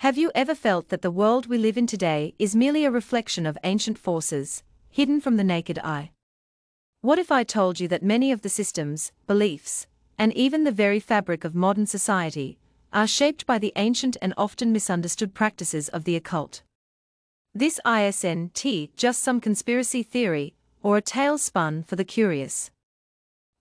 Have you ever felt that the world we live in today is merely a reflection of ancient forces, hidden from the naked eye? What if I told you that many of the systems, beliefs, and even the very fabric of modern society are shaped by the ancient and often misunderstood practices of the occult? This isn't just some conspiracy theory or a tale spun for the curious.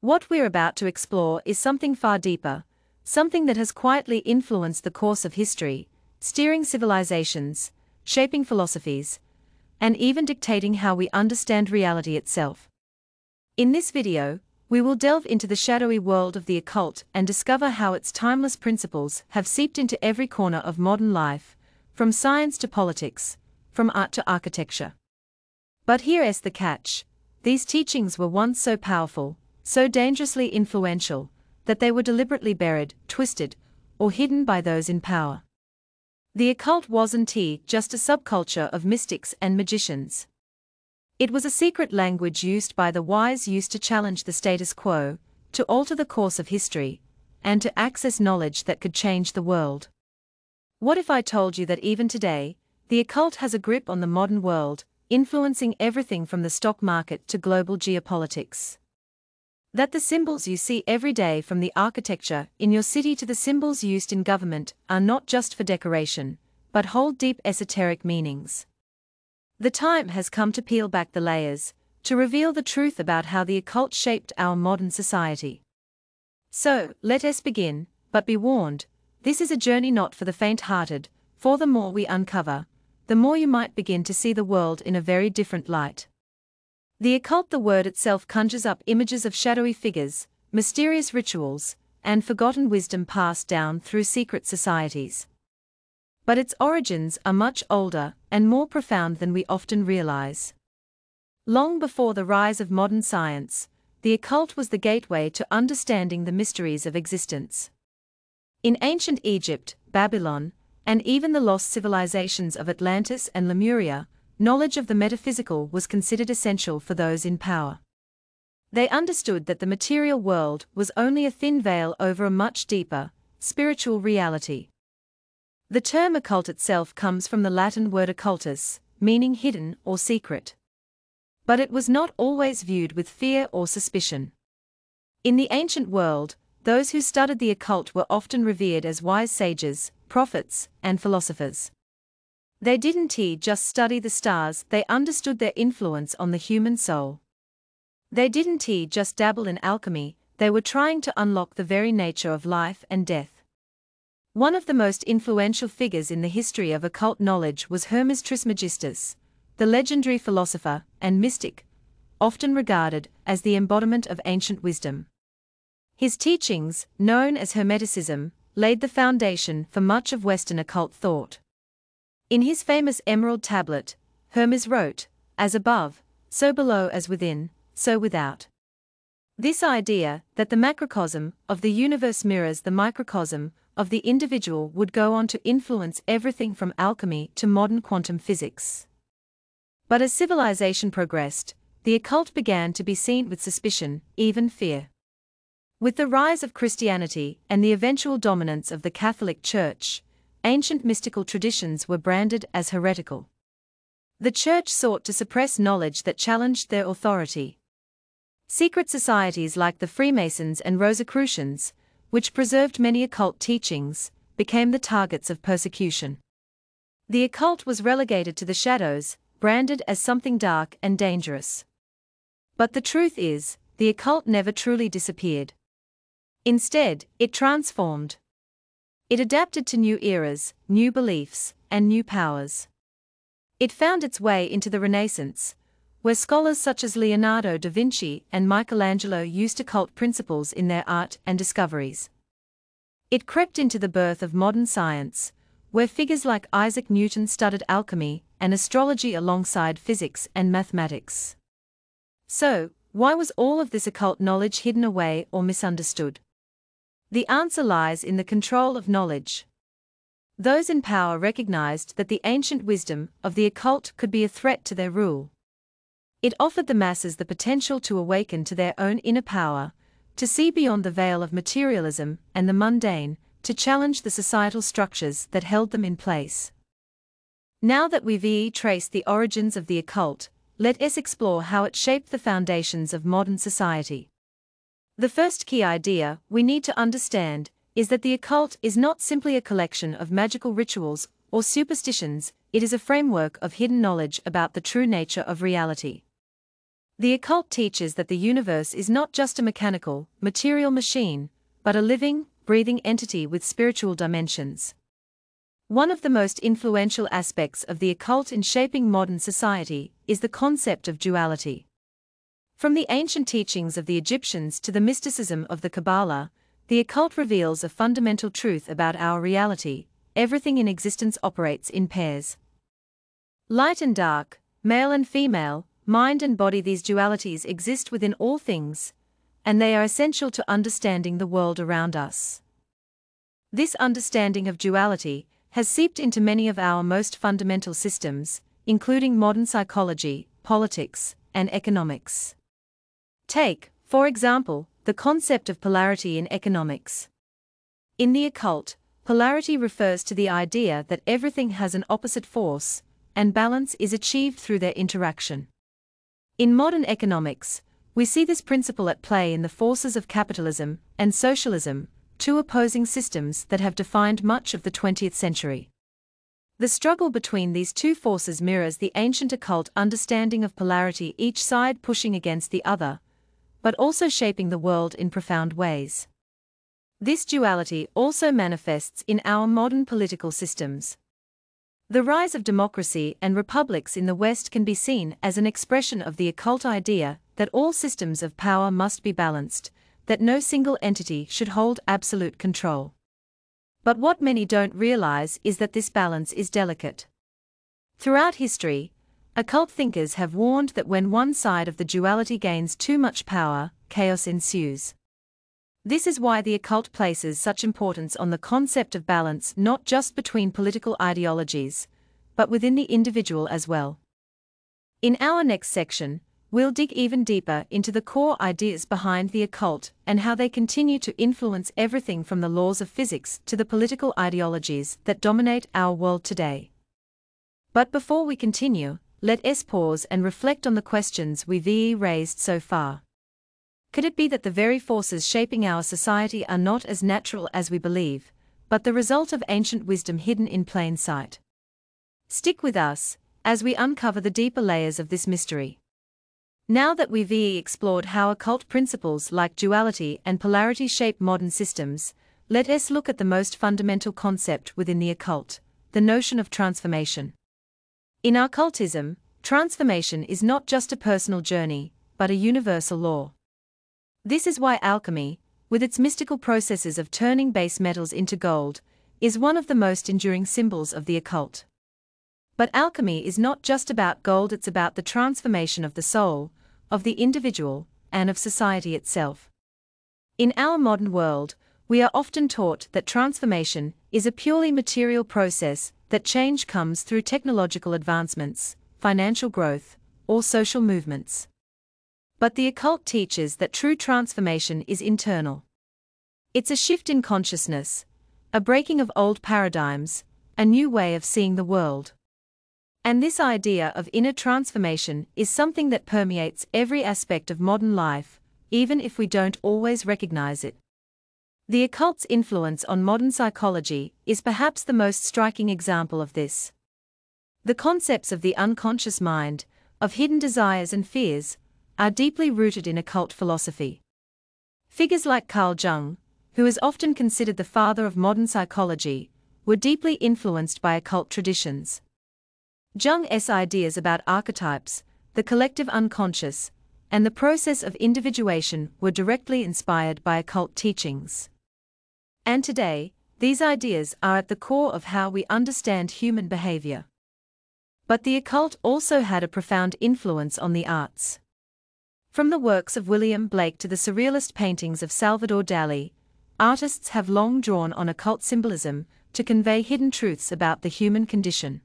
What we're about to explore is something far deeper, something that has quietly influenced the course of history, steering civilizations, shaping philosophies, and even dictating how we understand reality itself. In this video, we will delve into the shadowy world of the occult and discover how its timeless principles have seeped into every corner of modern life, from science to politics, from art to architecture. But here's the catch: these teachings were once so powerful, so dangerously influential, that they were deliberately buried, twisted, or hidden by those in power. The occult wasn't just a subculture of mystics and magicians. It was a secret language used by the wise used to challenge the status quo, to alter the course of history, and to access knowledge that could change the world. What if I told you that even today, the occult has a grip on the modern world, influencing everything from the stock market to global geopolitics? That the symbols you see every day, from the architecture in your city to the symbols used in government, are not just for decoration, but hold deep esoteric meanings. The time has come to peel back the layers, to reveal the truth about how the occult shaped our modern society. So, let us begin, but be warned, this is a journey not for the faint-hearted, for the more we uncover, the more you might begin to see the world in a very different light. The occult, the word itself, conjures up images of shadowy figures, mysterious rituals, and forgotten wisdom passed down through secret societies. But its origins are much older and more profound than we often realize. Long before the rise of modern science, the occult was the gateway to understanding the mysteries of existence. In ancient Egypt, Babylon, and even the lost civilizations of Atlantis and Lemuria, knowledge of the metaphysical was considered essential for those in power. They understood that the material world was only a thin veil over a much deeper, spiritual reality. The term occult itself comes from the Latin word occultus, meaning hidden or secret. But it was not always viewed with fear or suspicion. In the ancient world, those who studied the occult were often revered as wise sages, prophets, and philosophers. They didn't just study the stars, they understood their influence on the human soul. They didn't just dabble in alchemy, they were trying to unlock the very nature of life and death. One of the most influential figures in the history of occult knowledge was Hermes Trismegistus, the legendary philosopher and mystic, often regarded as the embodiment of ancient wisdom. His teachings, known as Hermeticism, laid the foundation for much of Western occult thought. In his famous Emerald Tablet, Hermes wrote, "As above, so below, as within, so without." This idea that the macrocosm of the universe mirrors the microcosm of the individual would go on to influence everything from alchemy to modern quantum physics. But as civilization progressed, the occult began to be seen with suspicion, even fear. With the rise of Christianity and the eventual dominance of the Catholic Church, ancient mystical traditions were branded as heretical. The Church sought to suppress knowledge that challenged their authority. Secret societies like the Freemasons and Rosicrucians, which preserved many occult teachings, became the targets of persecution. The occult was relegated to the shadows, branded as something dark and dangerous. But the truth is, the occult never truly disappeared. Instead, it transformed. It adapted to new eras, new beliefs, and new powers. It found its way into the Renaissance, where scholars such as Leonardo da Vinci and Michelangelo used occult principles in their art and discoveries. It crept into the birth of modern science, where figures like Isaac Newton studied alchemy and astrology alongside physics and mathematics. So, why was all of this occult knowledge hidden away or misunderstood? The answer lies in the control of knowledge. Those in power recognized that the ancient wisdom of the occult could be a threat to their rule. It offered the masses the potential to awaken to their own inner power, to see beyond the veil of materialism and the mundane, to challenge the societal structures that held them in place. Now that we've traced the origins of the occult, let us explore how it shaped the foundations of modern society. The first key idea we need to understand is that the occult is not simply a collection of magical rituals or superstitions, it is a framework of hidden knowledge about the true nature of reality. The occult teaches that the universe is not just a mechanical, material machine, but a living, breathing entity with spiritual dimensions. One of the most influential aspects of the occult in shaping modern society is the concept of duality. From the ancient teachings of the Egyptians to the mysticism of the Kabbalah, the occult reveals a fundamental truth about our reality: everything in existence operates in pairs. Light and dark, male and female, mind and body, these dualities exist within all things, and they are essential to understanding the world around us. This understanding of duality has seeped into many of our most fundamental systems, including modern psychology, politics, and economics. Take, for example, the concept of polarity in economics. In the occult, polarity refers to the idea that everything has an opposite force, and balance is achieved through their interaction. In modern economics, we see this principle at play in the forces of capitalism and socialism, two opposing systems that have defined much of the 20th century. The struggle between these two forces mirrors the ancient occult understanding of polarity, each side pushing against the other, but also shaping the world in profound ways. This duality also manifests in our modern political systems. The rise of democracy and republics in the West can be seen as an expression of the occult idea that all systems of power must be balanced, that no single entity should hold absolute control. But what many don't realize is that this balance is delicate. Throughout history, occult thinkers have warned that when one side of the duality gains too much power, chaos ensues. This is why the occult places such importance on the concept of balance, not just between political ideologies, but within the individual as well. In our next section, we'll dig even deeper into the core ideas behind the occult and how they continue to influence everything from the laws of physics to the political ideologies that dominate our world today. But before we continue, let us pause and reflect on the questions we've raised so far. Could it be that the very forces shaping our society are not as natural as we believe, but the result of ancient wisdom hidden in plain sight? Stick with us as we uncover the deeper layers of this mystery. Now that we've explored how occult principles like duality and polarity shape modern systems, let us look at the most fundamental concept within the occult: the notion of transformation. In occultism, transformation is not just a personal journey, but a universal law. This is why alchemy, with its mystical processes of turning base metals into gold, is one of the most enduring symbols of the occult. But alchemy is not just about gold, it's about the transformation of the soul, of the individual, and of society itself. In our modern world, we are often taught that transformation is a purely material process, that change comes through technological advancements, financial growth, or social movements. But the occult teaches that true transformation is internal. It's a shift in consciousness, a breaking of old paradigms, a new way of seeing the world. And this idea of inner transformation is something that permeates every aspect of modern life, even if we don't always recognize it. The occult's influence on modern psychology is perhaps the most striking example of this. The concepts of the unconscious mind, of hidden desires and fears, are deeply rooted in occult philosophy. Figures like Carl Jung, who is often considered the father of modern psychology, were deeply influenced by occult traditions. Jung's ideas about archetypes, the collective unconscious, and the process of individuation were directly inspired by occult teachings. And today, these ideas are at the core of how we understand human behavior. But the occult also had a profound influence on the arts. From the works of William Blake to the surrealist paintings of Salvador Dali, artists have long drawn on occult symbolism to convey hidden truths about the human condition.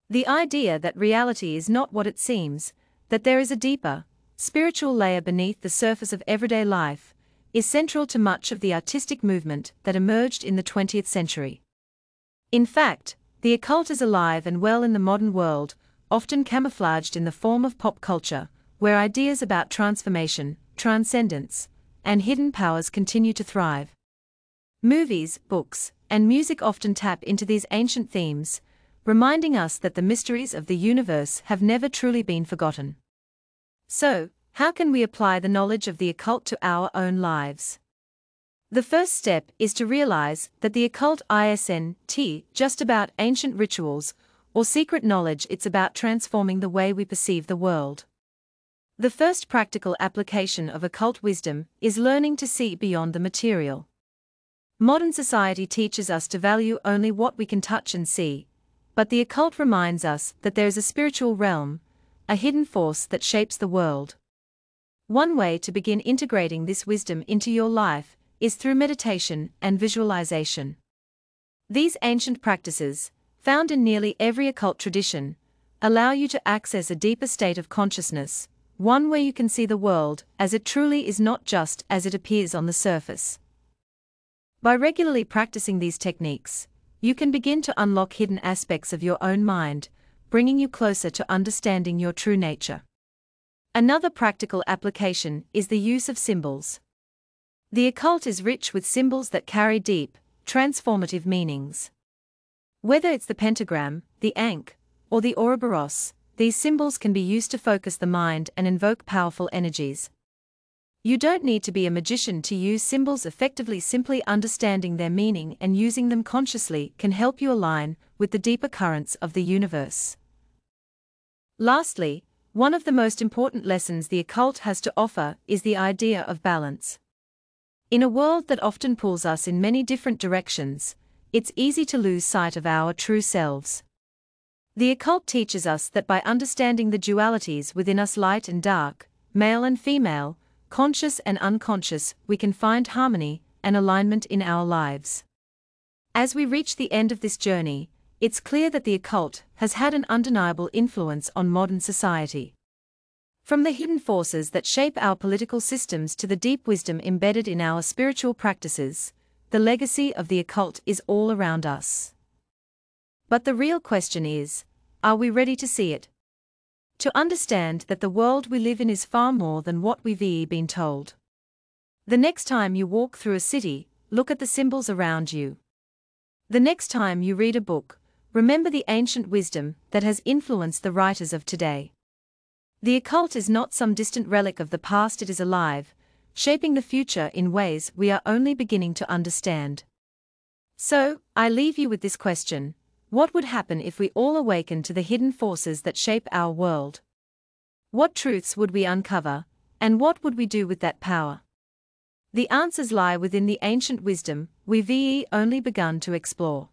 The idea that reality is not what it seems, that there is a deeper, spiritual layer beneath the surface of everyday life, is central to much of the artistic movement that emerged in the 20th century. In fact, the occult is alive and well in the modern world, often camouflaged in the form of pop culture, where ideas about transformation, transcendence, and hidden powers continue to thrive. Movies, books, and music often tap into these ancient themes, reminding us that the mysteries of the universe have never truly been forgotten. So, how can we apply the knowledge of the occult to our own lives? The first step is to realize that the occult isn't just about ancient rituals or secret knowledge, it's about transforming the way we perceive the world. The first practical application of occult wisdom is learning to see beyond the material. Modern society teaches us to value only what we can touch and see, but the occult reminds us that there is a spiritual realm, a hidden force that shapes the world. One way to begin integrating this wisdom into your life is through meditation and visualization. These ancient practices, found in nearly every occult tradition, allow you to access a deeper state of consciousness, one where you can see the world as it truly is, not just as it appears on the surface. By regularly practicing these techniques, you can begin to unlock hidden aspects of your own mind, bringing you closer to understanding your true nature. Another practical application is the use of symbols. The occult is rich with symbols that carry deep, transformative meanings. Whether it's the pentagram, the ankh, or the Ouroboros, these symbols can be used to focus the mind and invoke powerful energies. You don't need to be a magician to use symbols effectively. Simply understanding their meaning and using them consciously can help you align with the deeper currents of the universe. Lastly, one of the most important lessons the occult has to offer is the idea of balance. In a world that often pulls us in many different directions, it's easy to lose sight of our true selves. The occult teaches us that by understanding the dualities within us, light and dark, male and female, conscious and unconscious, we can find harmony and alignment in our lives. As we reach the end of this journey, it's clear that the occult has had an undeniable influence on modern society. From the hidden forces that shape our political systems to the deep wisdom embedded in our spiritual practices, the legacy of the occult is all around us. But the real question is, are we ready to see it? To understand that the world we live in is far more than what we've been told. The next time you walk through a city, look at the symbols around you. The next time you read a book, remember the ancient wisdom that has influenced the writers of today. The occult is not some distant relic of the past, it is alive, shaping the future in ways we are only beginning to understand. So, I leave you with this question: what would happen if we all awakened to the hidden forces that shape our world? What truths would we uncover, and what would we do with that power? The answers lie within the ancient wisdom we've only begun to explore.